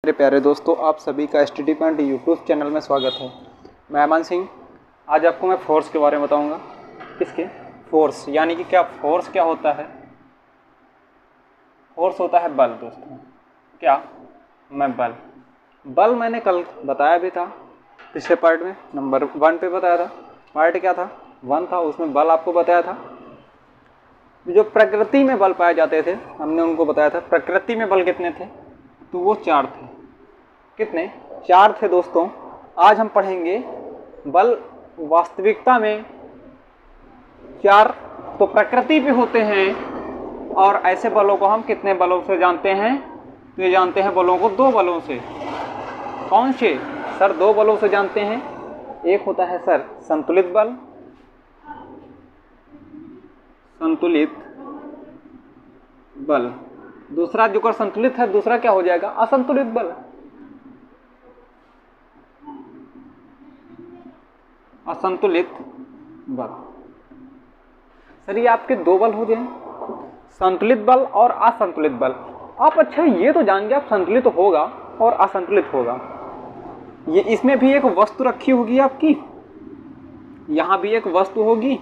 मेरे प्यारे दोस्तों, आप सभी का STD पॉइंट यूट्यूब चैनल में स्वागत है। मैं अमन सिंह। आज आपको मैं फोर्स के बारे में बताऊंगा। किसके? फोर्स, यानी कि क्या फोर्स क्या होता है। फोर्स होता है बल दोस्तों। क्या? मैं बल मैंने कल बताया भी था, पिछले पार्ट में नंबर 1 पे बताया था। पार्ट क्या था? 1 था, उसमें बल आपको बताया था। जो प्रकृति में बल पाए जाते थे हमने उनको बताया था। प्रकृति में बल कितने थे? तो वो 4 थे। कितने? 4 थे दोस्तों। आज हम पढ़ेंगे बल वास्तविकता में 4 तो प्रकृति पे होते हैं, और ऐसे बलों को हम कितने बलों से जानते हैं? तो ये जानते हैं बलों को 2 बलों से। कौन से सर? 2 बलों से जानते हैं। एक होता है सर संतुलित बल, संतुलित बल। दूसरा जो कर संतुलित है, दूसरा क्या हो जाएगा? असंतुलित बल। असंतुलित बल। सर ये आपके 2 बल हो गए, संतुलित बल और असंतुलित बल। आप अच्छा ये तो जान गए आप संतुलित होगा और असंतुलित होगा। ये इसमें भी एक वस्तु रखी होगी आपकी, यहाँ भी एक वस्तु होगी,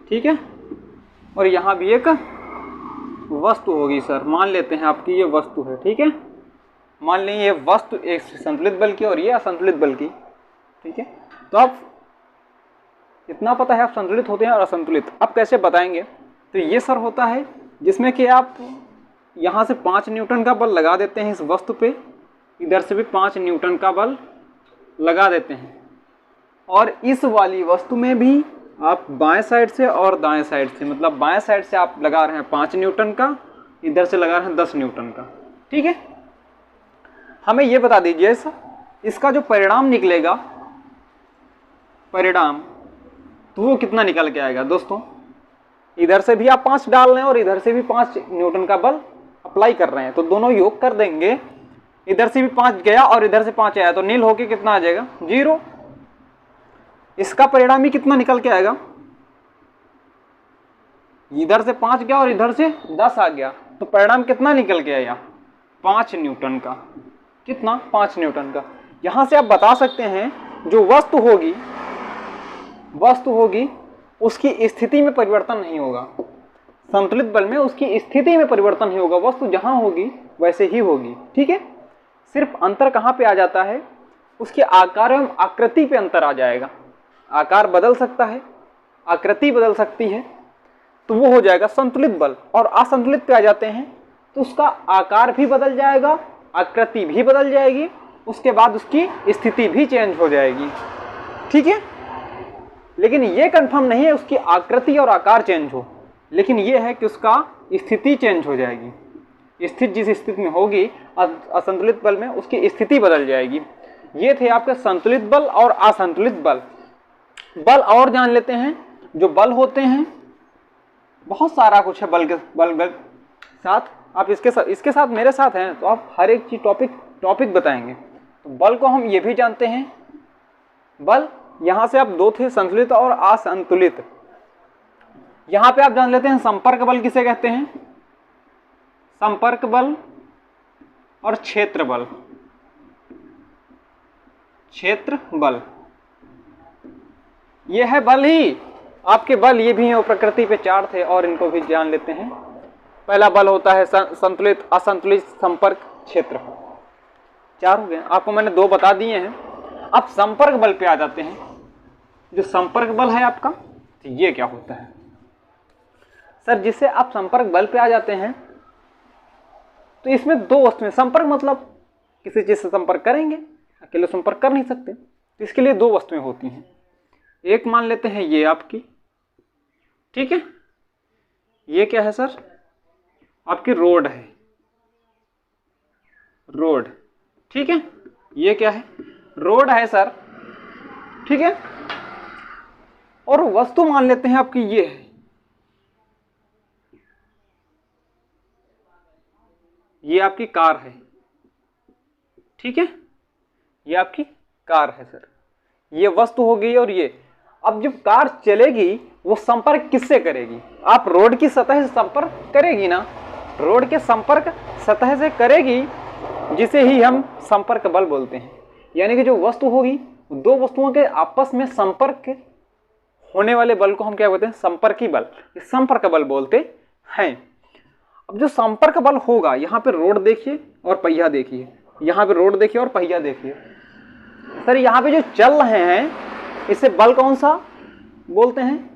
ठीक है, और यहाँ भी एक वस्तु होगी। सर मान लेते हैं आपकी ये वस्तु है, ठीक है। मान लें ये वस्तु एक संतुलित बल की और ये असंतुलित बल की, ठीक है। तो आप इतना पता है आप संतुलित होते हैं और असंतुलित। अब कैसे बताएंगे? तो ये सर होता है जिसमें कि आप यहाँ से 5 न्यूटन का बल लगा देते हैं इस वस्तु पे, इधर से भी 5 न्यूटन का बल लगा देते हैं, और इस वाली वस्तु में भी आप बाएं साइड से और दाएं साइड से, मतलब बाएं साइड से आप लगा रहे हैं 5 न्यूटन का, इधर से लगा रहे हैं 10 न्यूटन का, ठीक है। हमें ये बता दीजिए इसका जो परिणाम निकलेगा, परिणाम, तो वो कितना निकल के आएगा दोस्तों? इधर से भी आप 5 डाल रहे हैं और इधर से भी 5 न्यूटन का बल अप्लाई कर रहे हैं, तो दोनों योग कर देंगे। इधर से भी 5 गया और इधर से 5 आया, तो नील होके कितना आ जाएगा? 0। इसका परिणाम ही कितना निकल के आएगा? इधर से 5 गया और इधर से 10 आ गया, तो परिणाम कितना निकल के आया? 5 न्यूटन का। कितना? 5 न्यूटन का। यहां से आप बता सकते हैं जो वस्तु होगी उसकी स्थिति में परिवर्तन नहीं होगा। संतुलित बल में उसकी स्थिति में परिवर्तन नहीं होगा, वस्तु जहां होगी वैसे ही होगी, ठीक है। सिर्फ अंतर कहां पे आ जाता है? उसके आकार एवं आकृति पे अंतर आ जाएगा। आकार बदल सकता है, आकृति बदल सकती है, तो वो हो जाएगा संतुलित बल। और असंतुलित पे आ जाते हैं तो उसका आकार भी बदल जाएगा, आकृति भी बदल जाएगी, उसके बाद उसकी स्थिति भी चेंज हो जाएगी, ठीक है। लेकिन ये कंफर्म नहीं है उसकी आकृति और आकार चेंज हो, लेकिन ये है कि उसका स्थिति चेंज हो जाएगी। स्थिति जिस स्थिति में होगी असंतुलित बल में, उसकी स्थिति बदल जाएगी। ये थे आपके संतुलित बल और असंतुलित बल। बल और जान लेते हैं। जो बल होते हैं बहुत सारा कुछ है बल के साथ। आप इसके साथ मेरे साथ हैं तो आप हर एक चीज टॉपिक बताएंगे। तो बल को हम ये भी जानते हैं, बल यहां से आप 2 थे, संतुलित और असंतुलित। यहां पे आप जान लेते हैं संपर्क बल किसे कहते हैं? संपर्क बल और क्षेत्र बल। क्षेत्र बल ये है बल ही आपके बल, ये भी हैं, प्रकृति पे 4 थे और इनको भी जान लेते हैं। पहला बल होता है संतुलित, असंतुलित, संपर्क, क्षेत्र। 4 हो गए। आपको मैंने 2 बता दिए हैं। अब संपर्क बल पे आ जाते हैं। जो संपर्क बल है आपका, तो ये क्या होता है सर? जिससे आप संपर्क बल पे आ जाते हैं तो इसमें 2 वस्तुएं, संपर्क मतलब किसी चीज से संपर्क करेंगे, अकेले संपर्क कर नहीं सकते, तो इसके लिए 2 वस्तुएं होती हैं। एक मान लेते हैं ये आपकी, ठीक है, ये क्या है सर? आपकी रोड है, रोड, ठीक है। ये क्या है? रोड है सर, ठीक है। और वस्तु मान लेते हैं आपकी ये है, ये आपकी कार है, ठीक है। ये आपकी कार है सर, ये वस्तु हो गई। और ये अब जब कार चलेगी वो संपर्क किससे करेगी? आप रोड की सतह से संपर्क करेगी ना, रोड के संपर्क सतह से करेगी, जिसे ही हम संपर्क बल बोलते हैं। यानी कि जो वस्तु होगी, दो वस्तुओं के आपस में संपर्क होने वाले बल को हम क्या बोलते हैं? संपर्की बल, संपर्क बल बोलते हैं। अब जो संपर्क बल होगा, यहाँ पे रोड देखिए और पहिया देखिए, यहाँ पे रोड देखिए और पहिया देखिए। सर यहाँ पे जो चल रहे हैं इससे बल कौन सा बोलते हैं?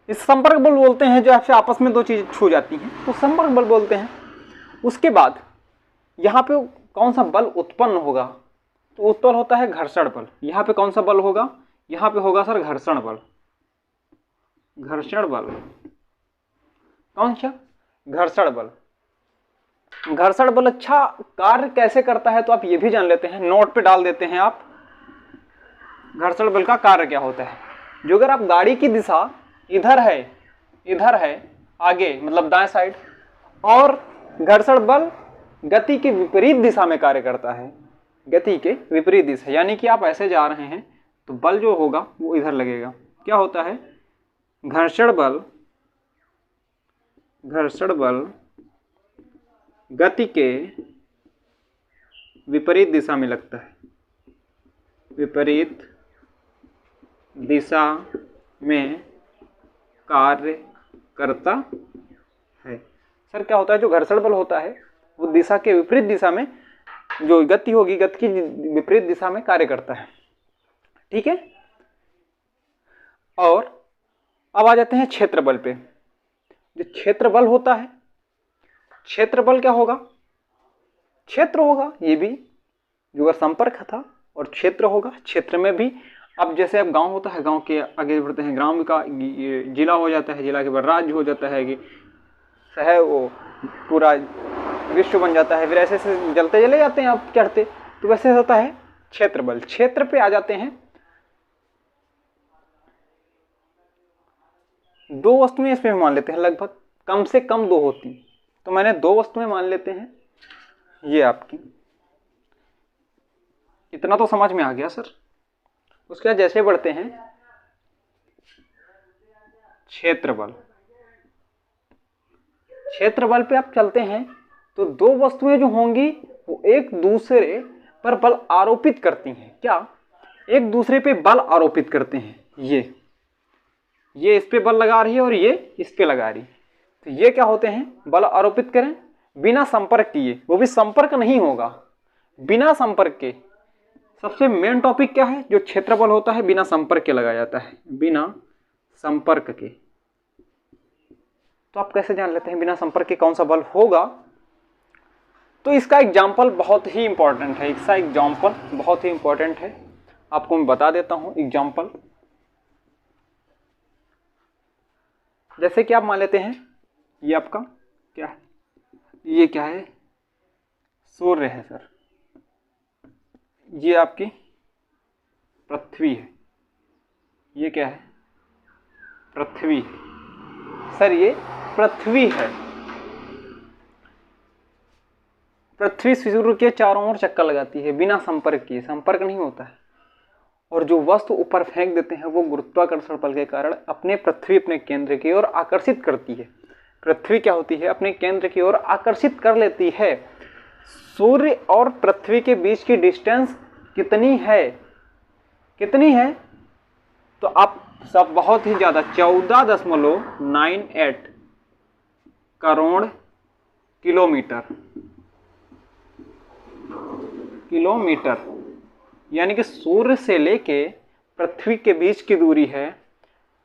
इस संपर्क बल बोलते हैं। जो आपसे आपस में दो चीज छू जाती हैं तो संपर्क बल बोलते हैं। उसके बाद यहाँ पे कौन सा बल उत्पन्न होगा? तो उत्पन्न होता है घर्षण बल। यहाँ पे कौन सा बल होगा? यहाँ पे होगा सर घर्षण बल। घर्षण बल कौन सा? घर्षण बल। घर्षण बल अच्छा कार्य कैसे करता है तो आप ये भी जान लेते हैं, नोट पे डाल देते हैं आप। घर्षण बल का कार्य क्या होता है? जो अगर आप गाड़ी की दिशा इधर है आगे, मतलब दाएं साइड, और घर्षण बल गति के विपरीत दिशा में कार्य करता है। गति के विपरीत दिशा, यानी कि आप ऐसे जा रहे हैं तो बल जो होगा वो इधर लगेगा। क्या होता है? घर्षण बल गति के विपरीत दिशा में लगता है। विपरीत दिशा में कार्य करता है। सर क्या होता है? जो घर्षण बल होता है वो दिशा के विपरीत दिशा में, जो गति होगी गति की विपरीत दिशा में कार्य करता है। ठीक है। और अब आ जाते हैं क्षेत्र बल पे। जो क्षेत्र बल होता है, क्षेत्र बल क्या होगा? क्षेत्र होगा ये भी, जो अगर संपर्क था, और क्षेत्र होगा। क्षेत्र में भी अब जैसे अब गांव होता है, गांव के आगे बढ़ते हैं, ग्राम का जिला हो जाता है, जिला के बाद राज्य हो जाता है, कि शहर वो पूरा विश्व बन जाता है। फिर ऐसे ऐसे जलते चले जाते हैं आप चढ़ते, तो वैसे होता है क्षेत्र बल। क्षेत्र पे आ जाते हैं। दो वस्तुएं इसमें मान लेते हैं, लगभग कम से कम दो होती, तो मैंने दो वस्तुएं मान लेते हैं। ये आपकी, इतना तो समझ में आ गया सर। उसके बाद जैसे बढ़ते हैं क्षेत्र बल। क्षेत्र बल पे आप चलते हैं तो दो वस्तुएं जो होंगी वो एक दूसरे पर बल आरोपित करती हैं। क्या? एक दूसरे पे बल आरोपित करते हैं। ये इस पे बल लगा रही है और ये इस पे लगा रही है, तो ये क्या होते हैं? बल आरोपित करें बिना संपर्क किए, वो भी संपर्क नहीं होगा, बिना संपर्क के। सबसे मेन टॉपिक क्या है? जो क्षेत्र बल होता है बिना संपर्क के लगाया जाता है, बिना संपर्क के। तो आप कैसे जान लेते हैं बिना संपर्क के कौन सा बल होगा? तो इसका एग्जाम्पल बहुत ही इंपॉर्टेंट है। आपको मैं बता देता हूं एग्जाम्पल। जैसे कि आप मान लेते हैं ये आपका क्या है? ये क्या है? सूर्य है सर। ये आपकी पृथ्वी है। ये क्या है? पृथ्वी है सर। ये पृथ्वी है। पृथ्वी सूर्य के चारों ओर चक्कर लगाती है बिना संपर्क किए, संपर्क नहीं होता है। और जो वस्तु ऊपर फेंक देते हैं वो गुरुत्वाकर्षण बल के कारण अपने केंद्र की ओर आकर्षित करती है। पृथ्वी क्या होती है? अपने केंद्र की ओर आकर्षित कर लेती है। सूर्य और पृथ्वी के बीच की डिस्टेंस कितनी है? तो आप सब बहुत ही ज्यादा, 14.98 करोड़ किलोमीटर, यानी कि सूर्य से लेके पृथ्वी के बीच की दूरी है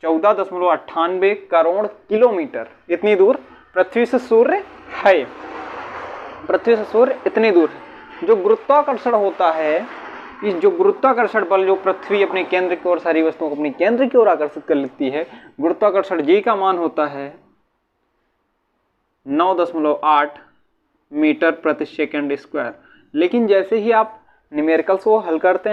14.98 करोड़ किलोमीटर। इतनी दूर पृथ्वी से सूर्य है। पृथ्वी से सूर्य इतनी दूर है। जो गुरुत्वाकर्षण होता है, इस जो गुरुत्वाकर्षण बल जो पृथ्वी अपने केंद्र की ओर सारी वस्तुओं को अपने केंद्र की ओर आकर्षित कर लेती है, गुरुत्वाकर्षण जी का मान होता है 9.8 मीटर प्रति सेकंड स्क्वायर। लेकिन जैसे ही आप न्यूमेरिकल को हल करते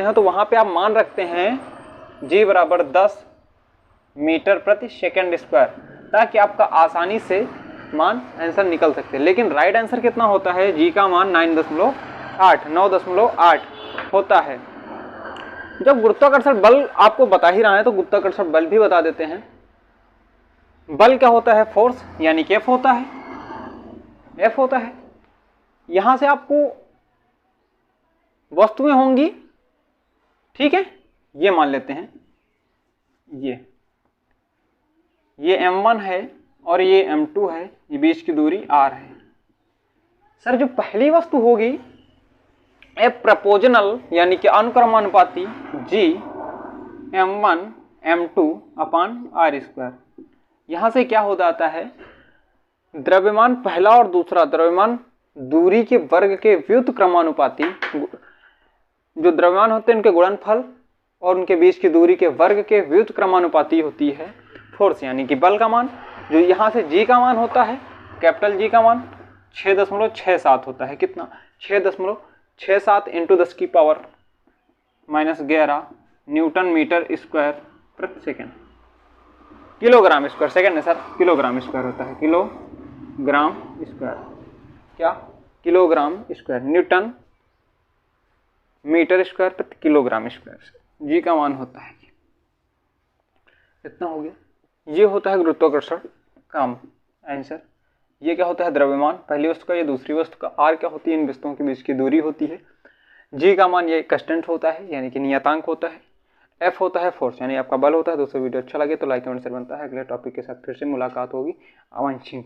हैं तो वहां पे आप मान रखते हैं जी बराबर 10 मीटर प्रति सेकंड स्क्वायर, ताकि आपका आसानी से मान आंसर निकल सकते हैं। लेकिन राइट आंसर कितना होता है? जी का मान 9.8 होता है। जब गुरुत्वाकर्षण बल आपको बता ही रहा है तो गुरुत्वाकर्षण बल भी बता देते हैं। बल क्या होता है? फोर्स, यानी कि F होता है। F होता है। यहां से आपको वस्तुएं होंगी, ठीक है, ये मान लेते हैं, ये m1 है और ये m2 है, ये बीच की दूरी r है। सर जो पहली वस्तु होगी F प्रपोजनल यानी कि अनुक्रमानुपाती G m1 m2 अपान r स्क्वायर, यहां से क्या हो जाता है, द्रव्यमान पहला और दूसरा द्रव्यमान दूरी के वर्ग के व्युत्क्रमानुपाती, जो द्रव्यमान होते हैं उनके गुणनफल और उनके बीच की दूरी के वर्ग के व्युत्क्रमानुपाती होती है फोर्स यानी कि बल का मान। जो यहाँ से G का मान होता है, कैपिटल G का मान 6.67 होता है। कितना? 6.67 इंटू 10 की पावर -11 न्यूटन मीटर स्क्वायर प्रति सेकेंड, किलोग्राम स्क्वायर, सेकेंड है सर, किलोग्राम स्क्वायर होता है, किलोग्राम स्क्वायर, क्या, kilogram square, newton metre square प्रति किलोग्राम स्क्वायर। जी का मान होता है, इतना हो गया। ये होता है गुरुत्वाकर्षण का आंसर। ये क्या होता है, द्रव्यमान पहली वस्तु का, ये दूसरी वस्तु का। आर क्या होती है, इन वस्तुओं के बीच की दूरी होती है। जी का मान ये कांस्टेंट होता है यानी कि नियतांक होता है। एफ होता है फोर्स यानी आपका बल होता है। दोस्तों वीडियो अच्छा लगे तो लाइक कमेंट शेयर बनता है। अगले टॉपिक के साथ फिर से मुलाकात होगी। अवंशिंग।